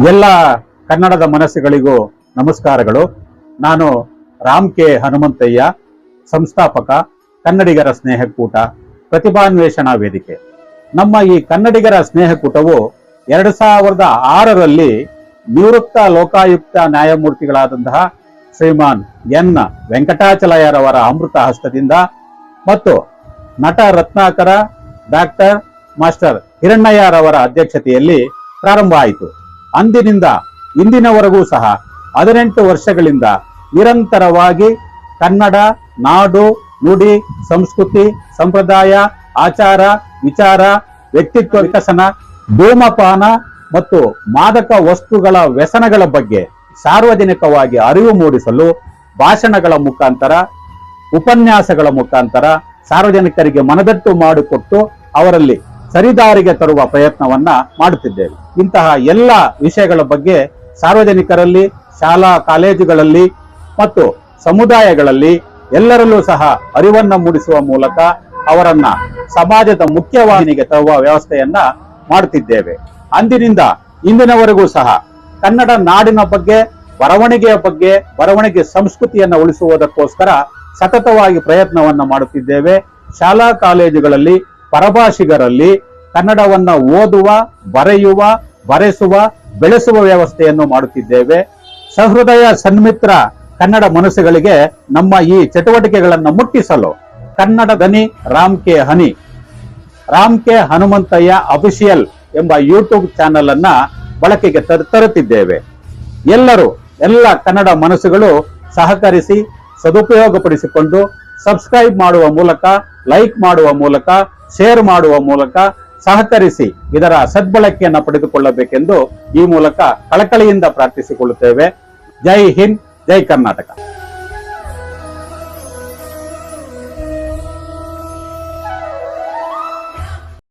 ಎಲ್ಲ ಕನ್ನಡದ ಮನಸ್ಸುಗಳಿಗೂ ನಮಸ್ಕಾರಗಳು. ನಾನು ರಾಮ್ ಕೆ ಹನುಮಂತಯ್ಯ, ಸಂಸ್ಥಾಪಕ ಕನ್ನಡಿಗರ ಸ್ನೇಹಕೂಟ ಪ್ರತಿಭಾನ್ವೇಷಣಾ ವೇದಿಕೆ. ನಮ್ಮ ಈ ಕನ್ನಡಿಗರ ಸ್ನೇಹಕೂಟವು 2006ರಲ್ಲಿ ನಿವೃತ್ತ ಲೋಕಾಯುಕ್ತ ನ್ಯಾಯಮೂರ್ತಿಗಳಾದಂತಹ ಶ್ರೀಮಾನ್ ಎನ್ ವೆಂಕಟಾಚಲಯ್ಯರವರ ಅಮೃತ ಹಸ್ತದಿಂದ ಮತ್ತು ನಟ ರತ್ನಾಕರ ಡಾಕ್ಟರ್ ಮಾಸ್ಟರ್ ಹಿರಣ್ಣಯ್ಯರವರ ಅಧ್ಯಕ್ಷತೆಯಲ್ಲಿ ಪ್ರಾರಂಭ ಆಯಿತು. ಅಂದಿನಿಂದ ಇಂದಿನವರೆಗೂ ಸಹ 18 ವರ್ಷಗಳಿಂದ ನಿರಂತರವಾಗಿ ಕನ್ನಡ ನಾಡು ನುಡಿ ಸಂಸ್ಕೃತಿ ಸಂಪ್ರದಾಯ ಆಚಾರ ವಿಚಾರ ವ್ಯಕ್ತಿತ್ವ ವಿಕಸನ ಧೂಮಪಾನ ಮತ್ತು ಮಾದಕ ವಸ್ತುಗಳ ವ್ಯಸನಗಳ ಬಗ್ಗೆ ಸಾರ್ವಜನಿಕವಾಗಿ ಅರಿವು ಮೂಡಿಸಲು ಭಾಷಣಗಳ ಮುಖಾಂತರ ಉಪನ್ಯಾಸಗಳ ಮುಖಾಂತರ ಸಾರ್ವಜನಿಕರಿಗೆ ಮನದಟ್ಟು ಮಾಡಿಕೊಟ್ಟು ಅವರಲ್ಲಿ ಸರಿದಾರಿಗೆ ತರುವ ಪ್ರಯತ್ನವನ್ನ ಮಾಡುತ್ತಿದ್ದೇವೆ. ಇಂತಹ ಎಲ್ಲ ವಿಷಯಗಳ ಬಗ್ಗೆ ಸಾರ್ವಜನಿಕರಲ್ಲಿ ಶಾಲಾ ಕಾಲೇಜುಗಳಲ್ಲಿ ಮತ್ತು ಸಮುದಾಯಗಳಲ್ಲಿ ಎಲ್ಲರಲ್ಲೂ ಸಹ ಅರಿವನ್ನ ಮೂಡಿಸುವ ಮೂಲಕ ಅವರನ್ನ ಸಮಾಜದ ಮುಖ್ಯವಾಹಿನಿಗೆ ತರುವ ವ್ಯವಸ್ಥೆಯನ್ನ ಮಾಡುತ್ತಿದ್ದೇವೆ. ಅಂದಿನಿಂದ ಇಂದಿನವರೆಗೂ ಸಹ ಕನ್ನಡ ನಾಡಿನ ಬಗ್ಗೆ ಬರವಣಿಗೆ ಸಂಸ್ಕೃತಿಯನ್ನ ಉಳಿಸುವುದಕ್ಕೋಸ್ಕರ ಸತತವಾಗಿ ಪ್ರಯತ್ನವನ್ನ ಮಾಡುತ್ತಿದ್ದೇವೆ. ಶಾಲಾ ಕಾಲೇಜುಗಳಲ್ಲಿ ಪರಭಾಷಿಗರಲ್ಲಿ ಕನ್ನಡವನ್ನ ಓದುವ, ಬರೆಯುವ, ಬರೆಸುವ, ಬೆಳೆಸುವ ವ್ಯವಸ್ಥೆಯನ್ನು ಮಾಡುತ್ತಿದ್ದೇವೆ. ಸಹೃದಯ ಸನ್ಮಿತ್ರ ಕನ್ನಡ ಮನಸ್ಸುಗಳಿಗೆ ನಮ್ಮ ಈ ಚಟುವಟಿಕೆಗಳನ್ನು ಮುಟ್ಟಿಸಲು ಕನ್ನಡ ದನಿ ರಾಮ್ ಕೆ ಹನಿ, ರಾಮ್ ಕೆ ಹನುಮಂತಯ್ಯ ಅಫಿಷಿಯಲ್ ಎಂಬ ಯೂಟ್ಯೂಬ್ ಚಾನೆಲ್ ಅನ್ನ ಬಳಕೆಗೆ ತರುತ್ತಿದ್ದೇವೆ. ಎಲ್ಲ ಕನ್ನಡ ಮನಸ್ಸುಗಳು ಸಹಕರಿಸಿ ಸದುಪಯೋಗಪಡಿಸಿಕೊಂಡು ಸಬ್ಸ್ಕ್ರೈಬ್ ಮಾಡುವ ಮೂಲಕ, ಲೈಕ್ ಮಾಡುವ ಮೂಲಕ, ಶೇರ್ ಮಾಡುವ ಮೂಲಕ ಸಹಕರಿಸಿ ಇದರ ಸದ್ಬಳಕೆಯನ್ನು ಪಡೆದುಕೊಳ್ಳಬೇಕೆಂದು ಈ ಮೂಲಕ ಕಳಕಳಿಯಿಂದ ಪ್ರಾರ್ಥಿಸಿಕೊಳ್ಳುತ್ತೇವೆ. ಜೈ ಹಿಂದ್, ಜೈ ಕರ್ನಾಟಕ.